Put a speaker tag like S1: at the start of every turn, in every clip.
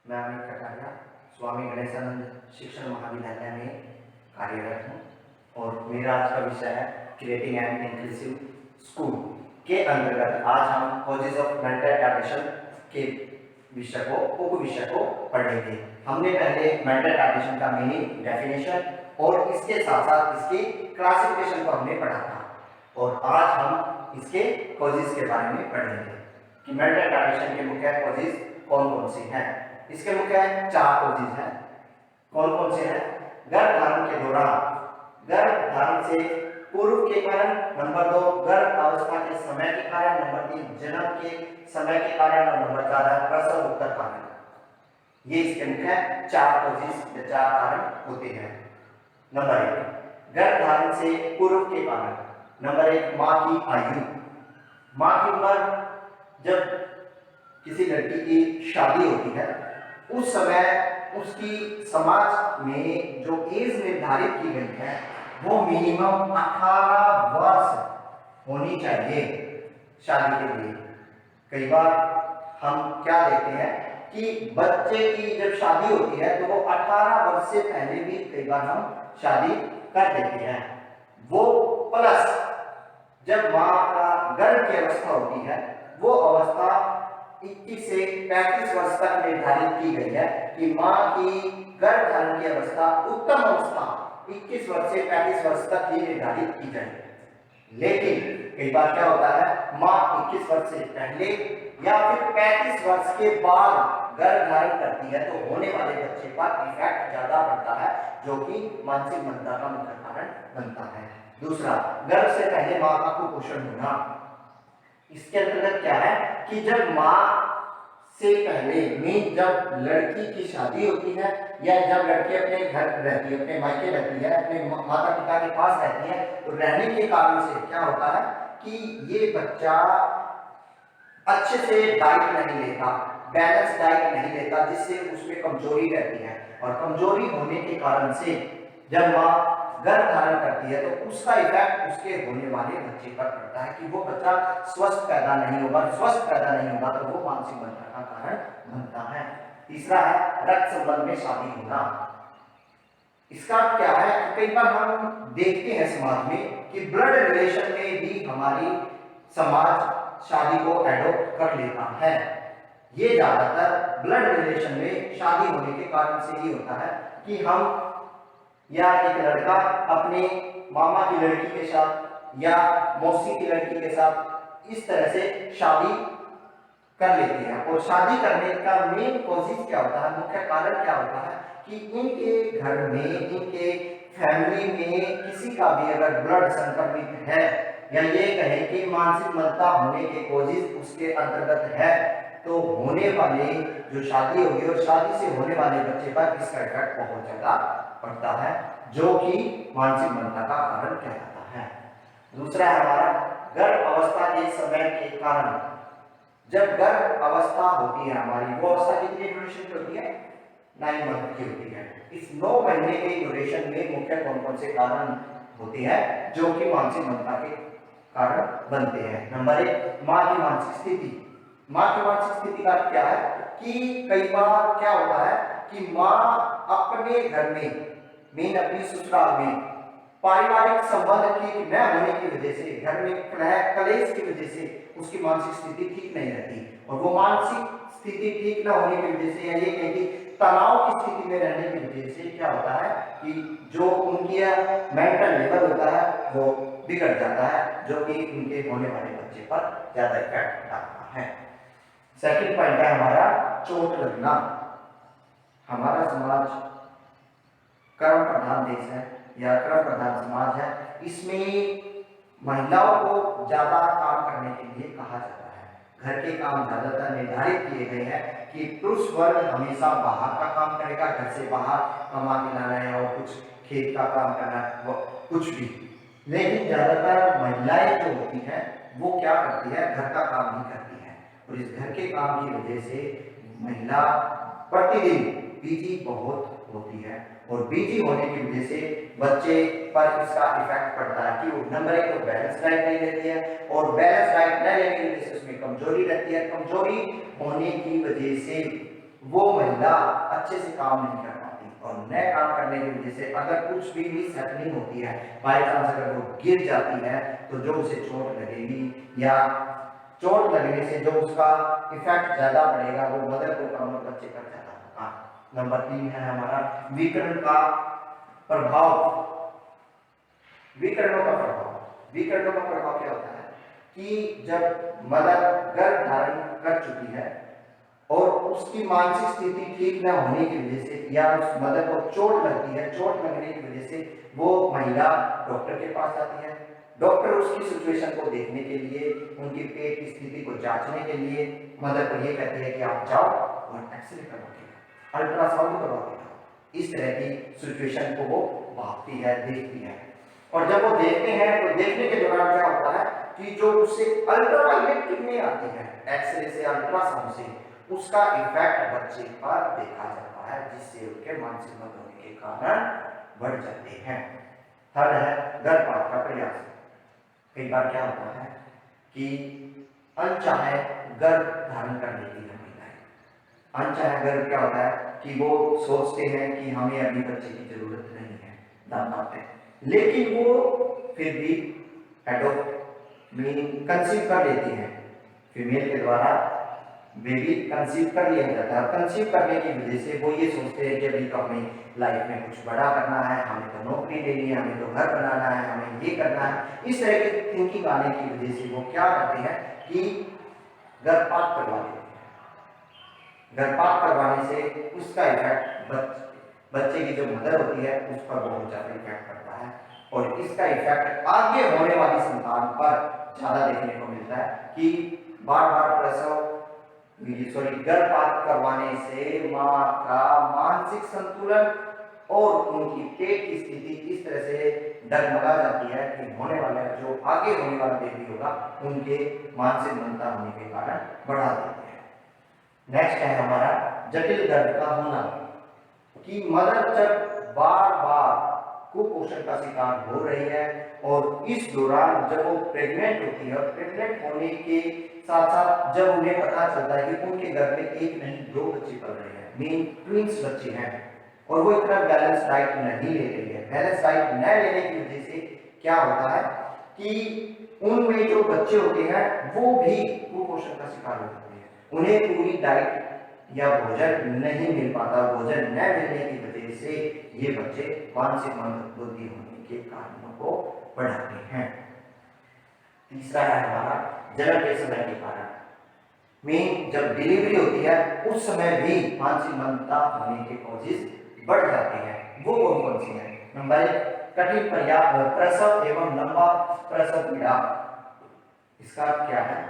S1: मैं अमित कटारिया स्वामी गणेशानंद शिक्षण महाविद्यालय में कार्यरत हूँ और मेरा आज का विषय है क्रिएटिंग एन इंक्लूसिव स्कूल के अंतर्गत आज हम कॉजेज ऑफ मेंटल रिटार्डेशन के उप विषय को पढ़ेंगे। हमने पहले मेंटल रिटार्डेशन का मीनिंग, डेफिनेशन और इसके साथ साथ इसके क्लासिफिकेशन को हमने पढ़ा था और आज हम इसके कॉजेज के बारे में पढ़ेंगे कि मेंटल रिटार्डेशन के मुख्य कॉजेज कौन कौन से हैं। इसके मुख्य 4 कॉजेज हैं। कौन कौन से हैं? गर्भधारण के दौरान, गर्भधारण से पूर्व के कारण, नंबर 2 गर्भ अवस्था के समय के कारण, नंबर 3 जन्म के समय के कारण और नंबर 4 है प्रसव उत्तर कारण। ये इसके मुख्य 4 कॉजेज या 4 कारण होते हैं। नंबर 1 गर्भधारण से पूर्व के कारण। नंबर 1 मां की आयु। मां की उम्र, जब किसी लड़की की शादी होती है उस समय उसकी समाज में जो एज निर्धारित की गई है वो मिनिमम 18 वर्ष होनी चाहिए शादी के लिए। कई बार हम क्या देखते हैं कि बच्चे की जब शादी होती है तो वो 18 वर्ष से पहले भी कई बार हम शादी कर देते हैं। वो प्लस जब मां का गर्भ की अवस्था होती है वो अवस्था 21 से 35 वर्ष तक निर्धारित की गई है कि मां की गर्भधारण की अवस्था, उत्तम अवस्था 21 वर्ष से 35 वर्ष तक ही निर्धारित की जाए। लेकिन कई बार क्या होता है, मां 21 वर्ष से पहले या फिर 35 वर्ष के बाद गर्भधारण करती है तो होने वाले बच्चे पर इफेक्ट ज्यादा पड़ता है जो कि मानसिक मंदता का मुख्य कारण बनता है। दूसरा, गर्भ से पहले मां का कुपोषण होना। इसके अंतर्गत क्या है कि जब मां से पहले में जब लड़की की शादी होती है या जब लड़की अपने घर रहती है, अपने मायके रहती है, अपने माता पिता के पास रहती है तो रहने के कारण से क्या होता है कि ये बच्चा अच्छे से डाइट नहीं लेता, बैलेंस डाइट नहीं लेता, जिससे उसमें कमजोरी रहती है और कमजोरी होने के कारण से जब मां गर्भ धारण करती है तो उसका इफेक्ट उसके होने वाले बच्चे पर पड़ता है कि वो बच्चा स्वस्थ पैदा नहीं होगा। स्वस्थ पैदा नहीं होगा तो वो मानसिक मंदता का कारण बनता है। तीसरा है रक्त संबंध में शादी होना। इसका क्या है, कई बार हम देखते हैं समाज में कि ब्लड रिलेशन में भी हमारी समाज शादी को एडॉप्ट कर लेता है। ये ज्यादातर ब्लड रिलेशन में शादी होने के कारण से ही होता है कि हम या एक लड़का अपने मामा की लड़की के साथ या मौसी की लड़की के साथ इस तरह से शादी कर लेते हैं। और शादी करने का मेन कॉजेज क्या होता है, मुख्य कारण क्या होता है कि इनके घर में, इनके फैमिली में किसी का भी अगर ब्लड संक्रमित है या ये कहें कि मानसिक मंदता होने के कॉजेज उसके अंतर्गत है तो होने वाले जो शादी होगी और शादी से होने वाले बच्चे पर इसका इफेक्ट बहुत ज्यादा पड़ता है जो कि मानसिक मंदता का कारण कहलाता है। दूसरा है हमारा गर्भ अवस्था के समय के कारण। जब गर्भ अवस्था होती है हमारी, वो अवस्था कितनी ड्यूरेशन की होती है? 9 मंथ की होती है। इस 9 महीने के ड्यूरेशन में मुख्य कौन कौन से कारण होते हैं जो कि मानसिक मंदता के कारण बनते हैं। नंबर 1 मां की मानसिक स्थिति। मां की मानसिक स्थिति का क्या है कि कई बार क्या होता है कि मां अपने घर में अपनी ससुराल में पारिवारिक संबंध ठीक न होने की वजह से, घर में कलेश की वजह से उसकी मानसिक स्थिति ठीक नहीं रहती और वो मानसिक स्थिति ठीक न होने की वजह से या ये कहें कि तनाव की स्थिति में रहने की वजह से क्या होता है कि जो उनकी मेंटल लेवल होता है वो बिगड़ जाता है जो कि उनके होने वाले बच्चे पर ज्यादा इफेक्ट डालता है। सेकंड पॉइंट है हमारा चोट लगना। हमारा समाज कर्म प्रधान देश है या कर्म प्रधान समाज है, इसमें महिलाओं को ज्यादा काम करने के लिए कहा जाता है। घर के काम ज्यादातर निर्धारित किए गए हैं कि पुरुष वर्ग हमेशा बाहर का काम करेगा, घर से बाहर कमा के लाना है और कुछ खेत का काम करना है, वो कुछ भी। लेकिन ज्यादातर महिलाएं जो होती हैं वो क्या करती है, घर का काम ही करती है और इस घर के काम की वजह से महिला प्रतिदिन बिजी बहुत होती है और बिजी होने की वजह से बच्चे पर इसका इफेक्ट पड़ता है कि वो नंबर 1 तो बैलेंस डाइट नहीं लेती है और बैलेंस डाइट न लेने की वजह से उसमें कमजोरी रहती है। कमजोरी होने की वजह से वो महिला अच्छे से काम नहीं कर पाती, और नए काम करने की वजह से अगर कुछ भी मिस हैपनिंग होती है, बाई चांस अगर वो गिर जाती है तो जो उसे चोट लगेगी, या चोट लगने से जो उसका इफेक्ट ज्यादा पड़ेगा वो मदर को कम और बच्चे पर ज्यादा होगा। नंबर 3 है हमारा विकर्ण का प्रभाव। विकर्णों का प्रभाव, विकर्णों का प्रभाव क्या होता है कि जब मदर गर्भ धारण कर चुकी है और उसकी मानसिक स्थिति ठीक न होने की वजह से, या उस मदर को चोट लगती है, चोट लगने की वजह से वो महिला डॉक्टर के पास आती है। डॉक्टर उसकी सिचुएशन को देखने के लिए, उनकी पेट की स्थिति को जांचने के लिए मदर को ये कहती है कि आप जाओ और एक्सरे करवा के आओ, अल्ट्रासाउंड करवा के आओ। इस तरह की सिचुएशन को वो भापती है, देखती है। और जब वो देखते हैं तो देखने के दौरान क्या होता है कि जो उससे अल्ट्रावायलेट किरणें आती हैं एक्सरे से, अल्ट्रासाउंड से, उसका इफेक्ट बच्चे पर देखा जाता है, जिससे उनके मानसिक मत होने के कारण बढ़ जाते हैं। थर्ड है गर्भपात का प्रयास। कई बार क्या होता है कि अनचाहे गर्भ धारण कर लेती है महिलाएं। अनचाहे गर्भ क्या होता है कि वो सोचते हैं कि हमें अभी बच्चे की जरूरत नहीं है, दांत है, लेकिन वो फिर भी एडॉप्ट मीनिंग कंसीव कर लेती हैं। फीमेल के द्वारा बेबी कंसीव कर लिया जाता है। कंसीव करने की वजह से वो ये सोचते हैं कि अभी तो हमें लाइफ में कुछ बड़ा करना है, हमें तो नौकरी लेनी है, हमें तो घर बनाना है, हमें ये करना है। इस तरह की थिंकिंग आने की वजह से वो क्या करते हैं कि गर्भपात करवा देते हैं। गर्भपात करवाने से उसका इफेक्ट बच्चे की जो मदर होती है उस पर बहुत ज्यादा इफेक्ट पड़ता है, और इसका इफेक्ट आगे होने वाली संतान पर ज्यादा देखने को मिलता है कि बार बार प्रसव गर्भपात करवाने से माँ का मानसिक संतुलन और उनकी पेट की स्थिति इस तरह से डगमगा जाती है कि होने वाला जो आगे होने वाला बेबी होगा उनके मानसिक मंदता होने के कारण बढ़ा देते हैं। नेक्स्ट है हमारा जटिल गर्भ का होना, कि मदर जब बार बार कुपोषण का शिकार हो रही है और इस दौरान जब वो प्रेग्नेंट होती है, और प्रेग्नेंट होने के साथ साथ जब उन्हें पता चलता है कि उनके घर में एक नहीं 2 बच्चे पल रहे हैं, मीन ट्विंस बच्चे हैं, और वो इतना बैलेंस डाइट नहीं ले रही है, बैलेंस डाइट न लेने की वजह से क्या होता है कि उनमें जो बच्चे होते हैं वो भी कुपोषण का शिकार हो जाते हैं। उन्हें पूरी डाइट या भोजन नहीं मिल पाता, भोजन न मिलने की वजह से ये बच्चे मानसिक मंदबुद्धि होने के कारणों को बढ़ाते हैं। तीसरा है हमारा जन्म के समय के कारण, मीन जब डिलीवरी होती है उस समय भी मानसिक मंदता होने के कॉजेज बढ़ जाते हैं। वो कौन कौन सी है? नंबर 1 कठिन प्रसव एवं लंबा प्रसव पीड़ा। इसका क्या है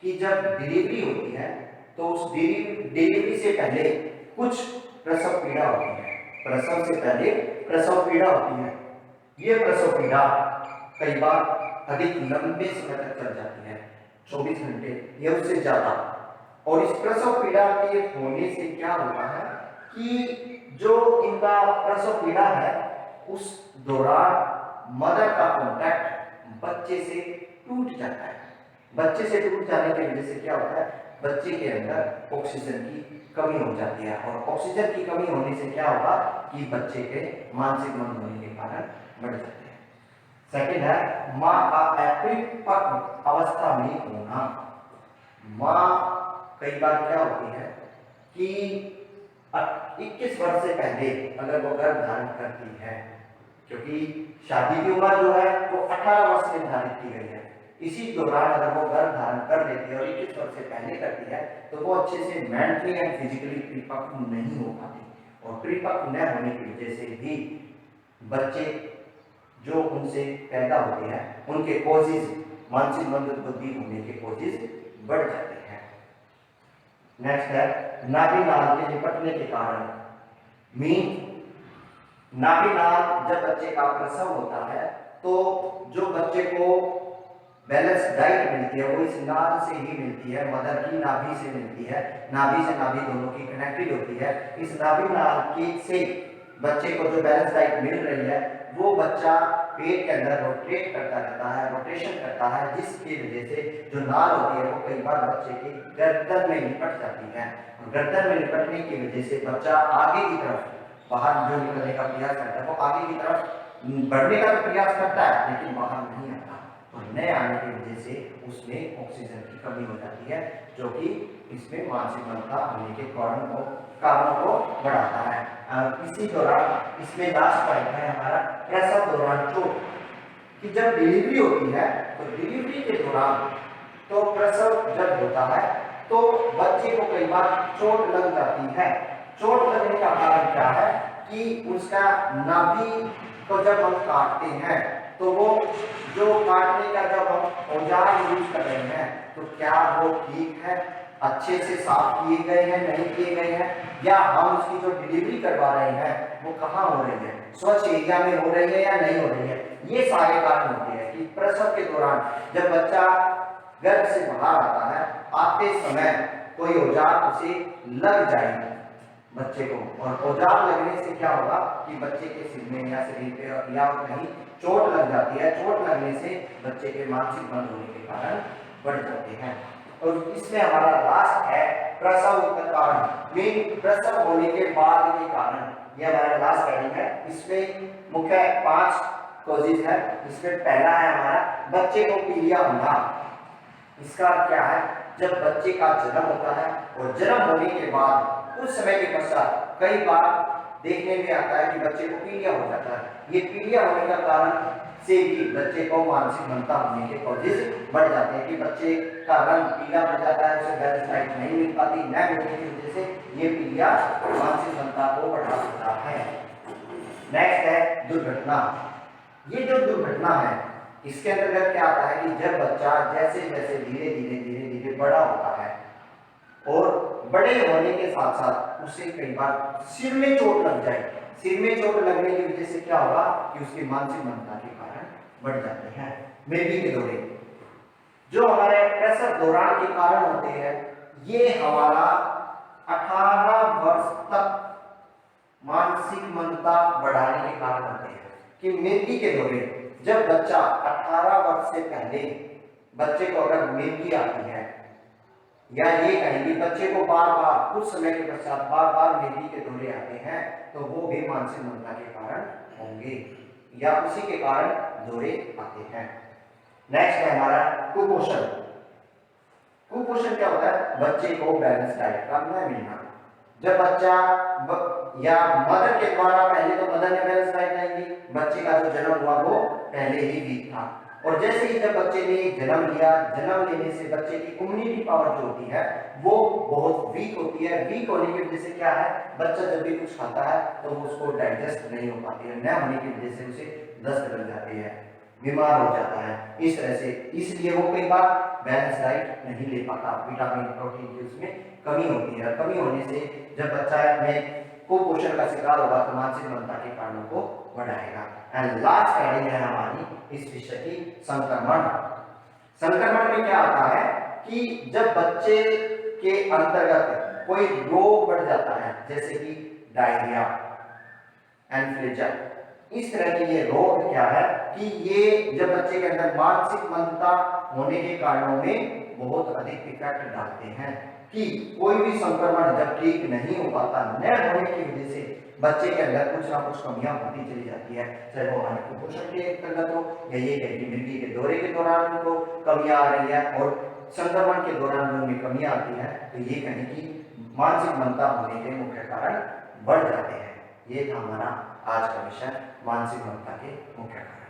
S1: कि जब डिलीवरी होती है तो उस डिलीवरी से पहले कुछ प्रसव पीड़ा होती है, प्रसव से पहले प्रसव पीड़ा होती है। ये प्रसव पीड़ा कई बार अधिक लंबे समय तक चल जाती है, 24 घंटे या उससे ज्यादा। और इस प्रसव पीड़ा के होने से क्या होता है कि जो इनका प्रसव पीड़ा है उस दौरान मदर का कॉन्टैक्ट बच्चे से टूट जाता है। बच्चे से टूट जाने की वजह से क्या होता है, बच्चे के अंदर ऑक्सीजन की कमी हो जाती है, और ऑक्सीजन की कमी होने से क्या होगा कि बच्चे के मानसिक मंद होने के कारण बढ़ जाते हैं। सेकंड है माँ का अपरिपक्व अवस्था में होना। माँ कई बार क्या होती है कि 21 वर्ष से पहले अगर वो गर्भ धारण करती है, क्योंकि शादी की उम्र जो है वो 18 वर्ष निर्धारित की गई है, इसी दौरान अगर वो गर्भ धारण कर लेती है और 21 वर्ष से पहले करती है तो वो अच्छे से मेंटली एंड फिजिकली परिपक्व नहीं हो पाती, और परिपक्व न होने की वजह से भी बच्चे जो उनसे पैदा होते हैं उनके कॉजेज, मानसिक मंदबुद्धि होने के कॉजेज बढ़ जाते हैं। नेक्स्ट है नाभि नाल के निपटने के कारण, मीन नाभि नाल जब बच्चे का प्रसव होता है तो जो बच्चे को बैलेंस डाइट मिलती है वो इस नाल से ही मिलती है, मदर की नाभि से मिलती है, नाभि से नाभि दोनों की कनेक्टेड होती है। इस नाभि नाल की से बच्चे को जो बैलेंस डाइट मिल रही है वो बच्चा पेट के अंदर रोटेट करता रहता है, रोटेशन करता है, जिसकी वजह से जो नाल होती है वो कई बार बच्चे के गर्दन में निपट जाती है। गर्दन में निपटने की वजह से बच्चा आगे की तरफ बाहर जो निकलने का प्रयास करता है, वो आगे की तरफ बढ़ने का तो प्रयास करता है लेकिन बाहर नहीं आता। तो न आने की वजह से उसमें ऑक्सीजन की कमी हो जाती है, जो कि इसमें मानसिक मंदता होने के कारणों को बढ़ाता है। इसी दौरान इसमें लास्ट पॉइंट है हमारा प्रसव दौरान चोट, कि जब डिलीवरी होती है तो डिलीवरी के दौरान तो प्रसव जब होता है तो बच्चे को कई बार चोट लग जाती है। चोट लगने का कारण क्या है कि उसका नाभि को जब हम काटते हैं तो वो जो काटने का जब हम औजार यूज कर रहे हैं तो क्या वो ठीक है, अच्छे से साफ किए गए हैं, नहीं किए गए हैं, या हम उसकी जो डिलीवरी करवा रहे हैं वो कहाँ हो रही है, स्वच्छ एरिया में हो रही है या नहीं हो रही है। ये सारे कारण होते हैं कि प्रसव के दौरान जब बच्चा गर्भ से बाहर आता है, आते समय कोई औजार उसे लग जाए बच्चे को, और औजार लगने से क्या होगा कि बच्चे के सिर में या शरीर पे या कहीं चोट लग जाती है। चोट लगने से बच्चे के मानसिक बंद होने के कारण बढ़ जाते हैं। और इसमें हमारा लास्ट है प्रसव उत्तर कारण, मेन प्रसव होने के बाद के कारण, ये हमारा लास्ट हेडिंग है। इसमें मुख्य 5 कॉजेज है। इसमें पहला है हमारा बच्चे को पीलिया होना। इसका क्या है, जब बच्चे का जन्म होता है और जन्म होने के बाद कुछ समय के पश्चात कई बार देखने में आता है कि बच्चे को पीलिया हो जाता है। ये पीलिया होने का कारण से भी बच्चे को मानसिक मंदता होने के कॉजेज बढ़ जाते हैं, कि बच्चे का रंग पीला बढ़ जाता है, उसे बैलेंस डाइट नहीं मिल पाती, न मिलने की वजह से ये पीलिया मानसिक मंदता को बढ़ा सकता है। नेक्स्ट है दुर्घटना। ये जो दुर्घटना है इसके अंतर्गत क्या आता है कि जब बच्चा जैसे जैसे धीरे धीरे बड़ा होता है और बड़े होने के साथ साथ उसे कई बार सिर में चोट लग जाए। सिर में चोट लगने की वजह से क्या होगा कि उसकी मानसिक मंदता के कारण बढ़ जाते हैं। मेदी के दौरे जो हमारे प्रसव दौरान के कारण होते हैं, ये हमारा 18 वर्ष तक मानसिक मंदता बढ़ाने के कारण होते हैं। कि मेदी के दौरे जब बच्चा 18 वर्ष से पहले बच्चे को अगर मेदी आती है, या ये कहेंगे बच्चे को बार बार कुछ समय के पश्चात बार बार मेदी के दौरे आते हैं, तो वो भी मानसिक मंदता के कारण होंगे या उसी के कारण दौरे आते हैं। नेक्स्ट है हमारा कुपोषण। कुपोषण क्या होता है, बच्चे को बैलेंस डाइट का न मिलना। जब बच्चा या मदर के द्वारा, पहले तो मदर ने बैलेंस डाइट नहीं दी, बच्चे का जो जन्म हुआ वो पहले ही वीक था, और जैसे ही जब बच्चे ने जन्म लिया, जन्म लेने से बच्चे की इम्यूनिटी पावर जो होती है वो बहुत वीक होती है। वीक होने की वजह से क्या है, बच्चा जब भी कुछ खाता है तो वो उसको डाइजेस्ट नहीं हो पाती है, न होने की वजह से उसे दस्त लग जाती है, बीमार हो जाता है इस तरह से। इसलिए वो कई बार बैलेंस डाइट नहीं ले पाता, विटामिन प्रोटीन की उसमें कमी होती है। कमी होने से जब बच्चा में कुपोषण का शिकार होगा तो मानसिक मंदता के कारणों को बढ़ाएगा। एंड लास्ट हेडिंग है हमारी इस विषय की संक्रमण। संक्रमण में क्या आता है कि जब बच्चे के अंतर्गत कोई रोग बढ़ जाता है, जैसे कि डायरिया, इन्फ्लुएंजा, इस तरह के ये रोग क्या है कि ये जब बच्चे के अंदर मानसिक मंदता होने के कारणों में बहुत अधिक इफेक्ट डालते हैं। कि कोई भी संक्रमण जब ठीक नहीं हो पाता, न होने की वजह से बच्चे के अंदर कुछ ना कुछ कमियां होती चली जाती है, चाहे वो हमारे कुपोषण के अंतर्गत हो या ये कहीं मिर्गी के दौरे के दौरान उनको कमियां आ रही है, और संक्रमण के दौरान जो उनमें कमियां आती है, तो ये कहीं की मानसिक मंदता होने के मुख्य कारण बढ़ जाते हैं। ये था हमारा आज का विषय, मानसिक मंदता के मुख्य कारण।